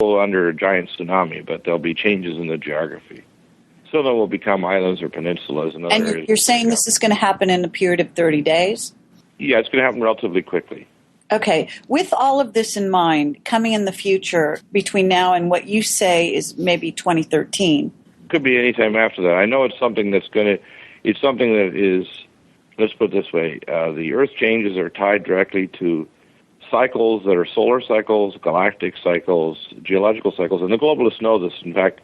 go under a giant tsunami, but there'll be changes in the geography. So there will become islands or peninsulas. And you're saying this is going to happen in a period of 30 days? Yeah, it's going to happen relatively quickly. Okay. With all of this in mind, coming in the future between now and what you say is maybe 2013. Could be any time after that. I know it's something that's it's something that is, let's put it this way, the Earth changes are tied directly to cycles that are solar cycles, galactic cycles, geological cycles, and the globalists know this. In fact,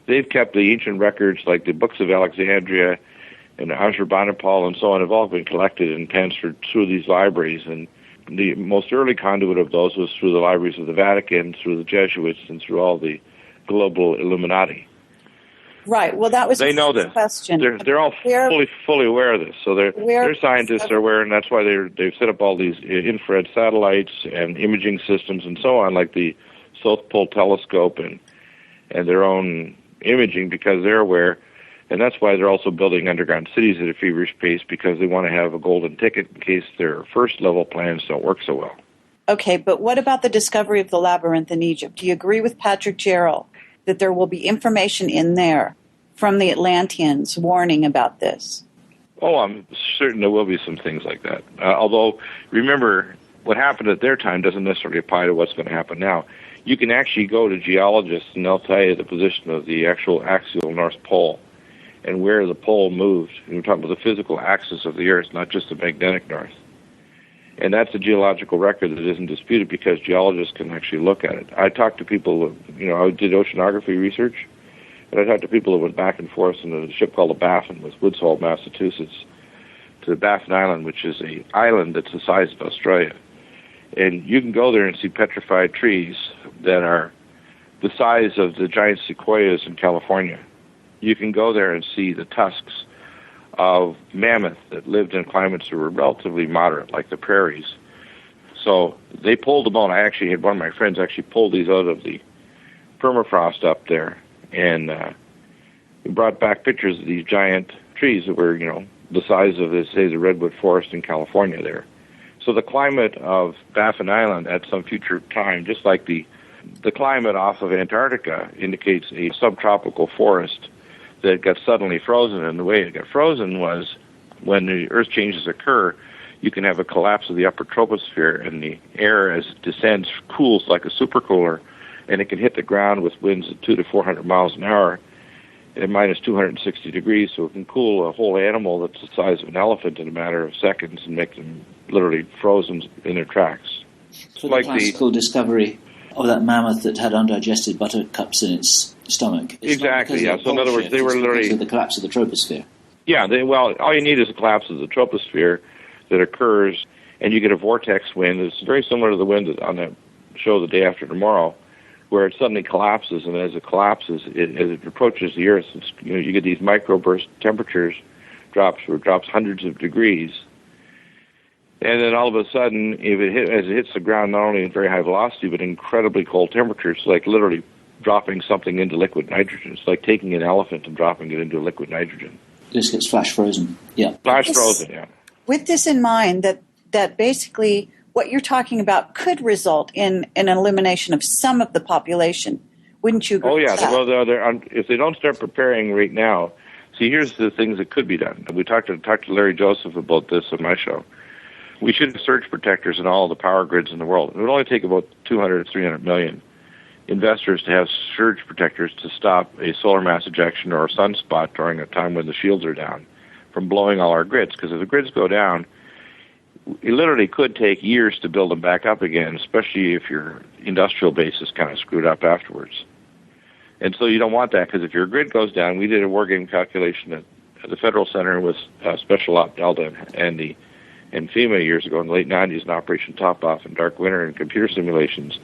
they've kept the ancient records like the books of Alexandria and Ashurbanipal and so on have all been collected and transferred through these libraries. And the most early conduit of those was through the libraries of the Vatican, through the Jesuits, and through all the global Illuminati. Right. Well, that was they know this. Question. They're all fully aware of this. So their scientists are aware, and that's why they've set up all these infrared satellites and imaging systems and so on, like the South Pole Telescope and their own imaging, because they're aware. And that's why they're also building underground cities at a feverish pace, because they want to have a golden ticket in case their first-level plans don't work so well. Okay, but what about the discovery of the labyrinth in Egypt? Do you agree with Patrick Gerald that there will be information in there from the Atlanteans warning about this? Oh, I'm certain there will be some things like that. Although, remember, what happened at their time doesn't necessarily apply to what's going to happen now. You can actually go to geologists, and they'll tell you the position of the actual axial North Pole and where the pole moved. And we're talking about the physical axis of the Earth, not just the magnetic north. And that's a geological record that isn't disputed because geologists can actually look at it. I talked to people, I did oceanography research, and I talked to people who went back and forth in a ship called the Baffin with Woods Hole, Massachusetts, to the Baffin Island, which is an island that's the size of Australia. And you can go there and see petrified trees that are the size of the giant sequoias in California. You can go there and see the tusks of mammoth that lived in climates that were relatively moderate, like the prairies. So they pulled them out. I actually had one of my friends actually pull these out of the permafrost up there, and we brought back pictures of these giant trees that were, the size of, the redwood forest in California there. So the climate of Baffin Island at some future time, just like the climate off of Antarctica indicates a subtropical forest that got suddenly frozen. And the way it got frozen was when the Earth changes occur, you can have a collapse of the upper troposphere, and the air as it descends cools like a supercooler, and it can hit the ground with winds of 200 to 400 miles an hour at minus 260 degrees, so it can cool a whole animal that's the size of an elephant in a matter of seconds and make them literally frozen in their tracks. So like the classical discovery of that mammoth that had undigested buttercups in its stomach. Exactly, yeah. So in other words, they were literally... because of the collapse of the troposphere. Yeah, all you need is a collapse of the troposphere that occurs, and you get a vortex wind. It's very similar to the wind on that show The Day After Tomorrow, where it suddenly collapses, and as it collapses, as it approaches the Earth, you get these microburst temperatures drops hundreds of degrees, and then all of a sudden, as it hits the ground, not only in very high velocity, but incredibly cold temperatures, like literally dropping something into liquid nitrogen. It's like taking an elephant and dropping it into liquid nitrogen. This gets flash frozen. Yeah. Flash frozen, yeah. With this in mind, that basically what you're talking about could result in an elimination of some of the population. Wouldn't you agree? Oh, yeah. With that? Well, if they don't start preparing right now, see, here's the things that could be done. We talked to Larry Joseph about this on my show. We should have surge protectors in all the power grids in the world. It would only take about 200 to 300 million investors to have surge protectors to stop a solar mass ejection or a sunspot during a time when the shields are down from blowing all our grids. Because if the grids go down, it literally could take years to build them back up again, especially if your industrial base is kind of screwed up afterwards. And so you don't want that, because if your grid goes down, we did a war game calculation at the Federal Center with Special Op Delta and FEMA years ago in the late 90s in Operation Top Off and Dark Winter and computer simulations,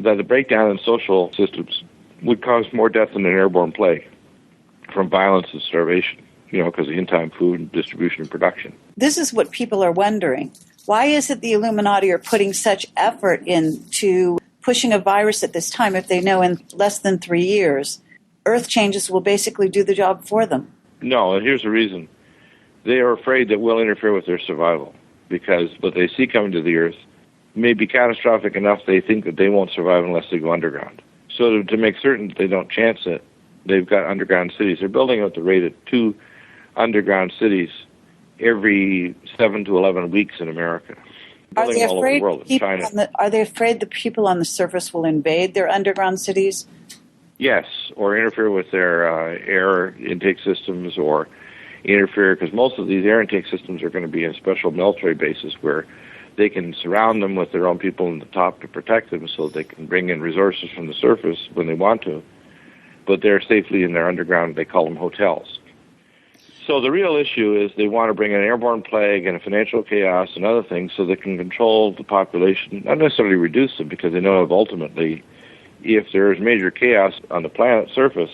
that the breakdown in social systems would cause more death than an airborne plague from violence and starvation, because of in-time food distribution and production. This is what people are wondering. Why is it the Illuminati are putting such effort into pushing a virus at this time if they know in less than 3 years Earth changes will basically do the job for them? No, and here's the reason. They are afraid that we'll interfere with their survival, because what they see coming to the Earth, may be catastrophic enough they think that they won't survive unless they go underground. So to make certain that they don't chance it, they've got underground cities. They're building at the rate of 2 underground cities every 7 to 11 weeks in America. Are they All over the world, in China. Are they afraid the people on the surface will invade their underground cities? Yes, or interfere with their air intake systems, or interfere, because most of these air intake systems are going to be in special military bases where they can surround them with their own people in the top to protect them so they can bring in resources from the surface when they want to. But they're safely in their underground, they call them hotels. So the real issue is they want to bring an airborne plague and a financial chaos and other things so they can control the population, not necessarily reduce them, because they know ultimately if there is major chaos on the planet's surface,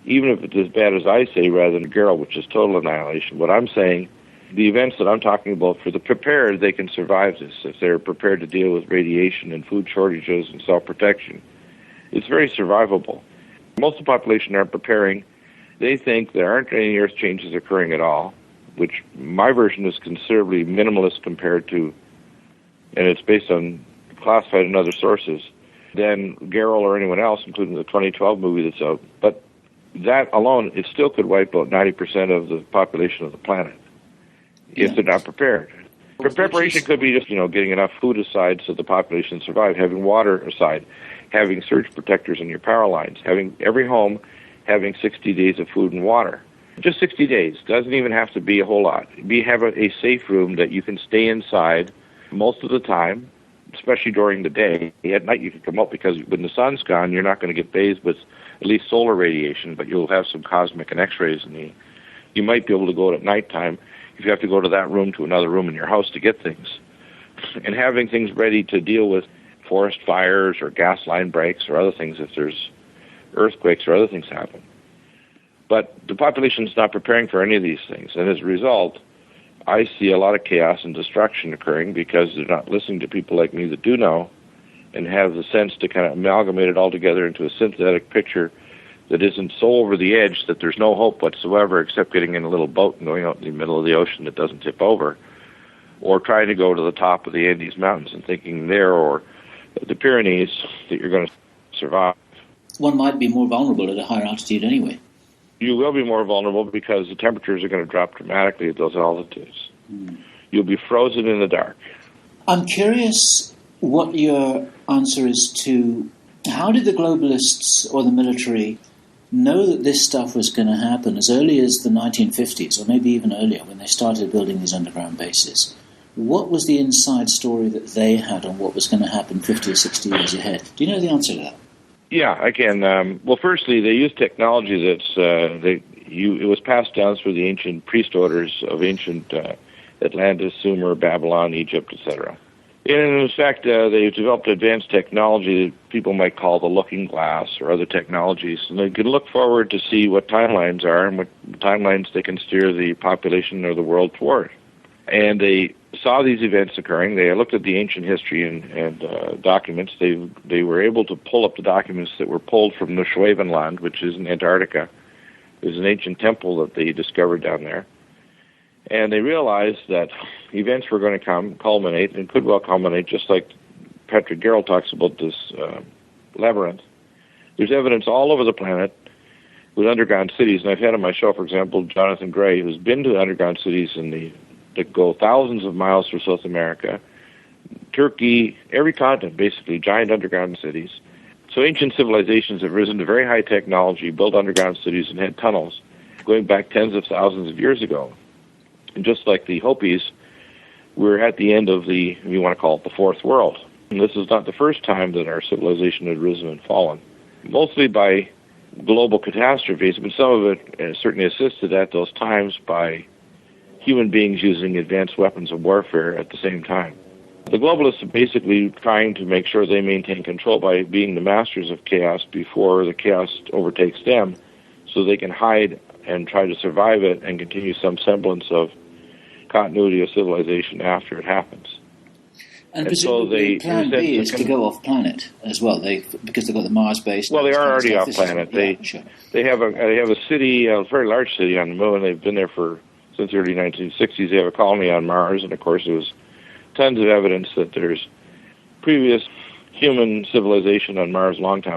even if it's as bad as I say rather than Gerald, which is total annihilation, what I'm saying, the events that I'm talking about, for the prepared, they can survive this if they're prepared to deal with radiation and food shortages and self-protection. It's very survivable. Most of the population aren't preparing. They think there aren't any earth changes occurring at all, which my version is considerably minimalist compared to, and it's based on classified and other sources, than Gerald or anyone else, including the 2012 movie that's out. But that alone, it still could wipe out 90% of the population of the planet if they're not prepared. Preparation could be just, getting enough food aside so the population survives, having water aside, having surge protectors in your power lines, having every home having 60 days of food and water. Just 60 days. Doesn't even have to be a whole lot. Have a safe room that you can stay inside most of the time, especially during the day. At night you can come out, because when the sun's gone, you're not going to get bathed with at least solar radiation, but you'll have some cosmic and X-rays you might be able to go at nighttime if you have to go to that room to another room in your house to get things. And having things ready to deal with forest fires or gas line breaks or other things if there's earthquakes or other things happen. But the population is not preparing for any of these things, and as a result, I see a lot of chaos and destruction occurring because they're not listening to people like me that do know and have the sense to kind of amalgamate it all together into a synthetic picture that isn't so over the edge that there's no hope whatsoever except getting in a little boat and going out in the middle of the ocean that doesn't tip over, or trying to go to the top of the Andes Mountains and thinking there, or the Pyrenees, that you're going to survive. One might be more vulnerable at a higher altitude anyway. You will be more vulnerable because the temperatures are going to drop dramatically at those altitudes. You'll be frozen in the dark. I'm curious what your answer is to how did the globalists or the military know that this stuff was going to happen as early as the 1950s, or maybe even earlier, when they started building these underground bases? What was the inside story that they had on what was going to happen 50 or 60 years ahead? Do you know the answer to that? Yeah, I can. Well, firstly, they used technology that's it was passed down through the ancient priest orders of ancient Atlantis, Sumer, Babylon, Egypt, etc. And in fact, they've developed advanced technology that people might call the looking glass or other technologies, and they can look forward to see what timelines are and what timelines they can steer the population or the world toward. And they saw these events occurring. They looked at the ancient history and documents. They were able to pull up the documents that were pulled from Neuschwabenland, which is in Antarctica. There's an ancient temple that they discovered down there. And they realized that events were going to culminate, and could well culminate, just like Patrick Gerald talks about this labyrinth. There's evidence all over the planet with underground cities, and I've had on my show, for example, Jonathan Gray, who's been to underground cities that go thousands of miles through South America, Turkey, every continent, basically, giant underground cities. So ancient civilizations have risen to very high technology, built underground cities, and had tunnels going back tens of thousands of years ago. And just like the Hopis, we're at the end of if you want to call it the fourth world. And this is not the first time that our civilization had risen and fallen, mostly by global catastrophes, but some of it certainly assisted at those times by human beings using advanced weapons of warfare at the same time. The globalists are basically trying to make sure they maintain control by being the masters of chaos before the chaos overtakes them, so they can hide and try to survive it and continue some semblance of continuity of civilization after it happens. And presumably so plan B is to go off planet as well, because they've got the Mars base. Well, they are already off planet. They have a city, a very large city on the moon. They've been there since the early 1960s. They have a colony on Mars, and of course there's tons of evidence that there's previous human civilization on Mars a long time.